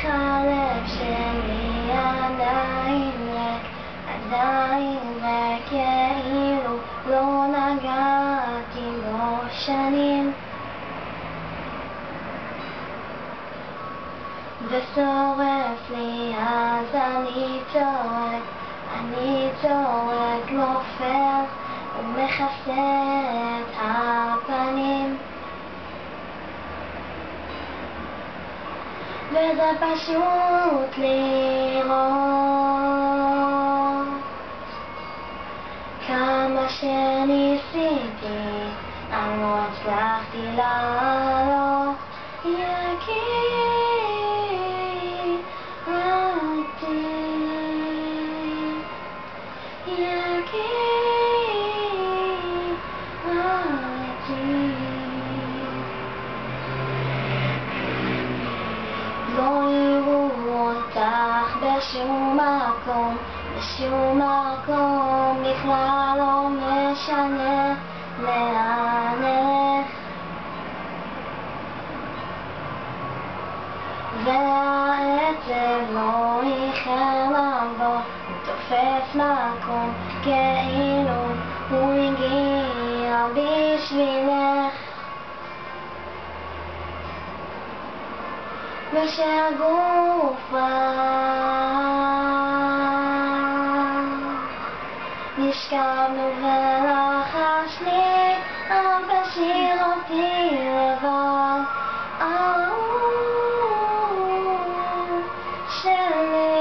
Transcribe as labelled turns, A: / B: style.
A: איך הלב שלי עדיין ריק, כאילו לא נגעתי בו שנים, ושורף לי אז אני צועק, נופל ומכסה את הפנים, וזה פשוט לראות כמה שניסיתי, אני לא הצלחתי לעלות. לא יראו אותך בשום מקום, בכלל לא משנה לאן נלך, והעצב לא איחר לבוא, הוא תופס מקום כאילו הוא הגיע בשבילך, ושהגוף נשכבנו ולחש לי, אל תשאיר אותי לבד, אהוב שלי.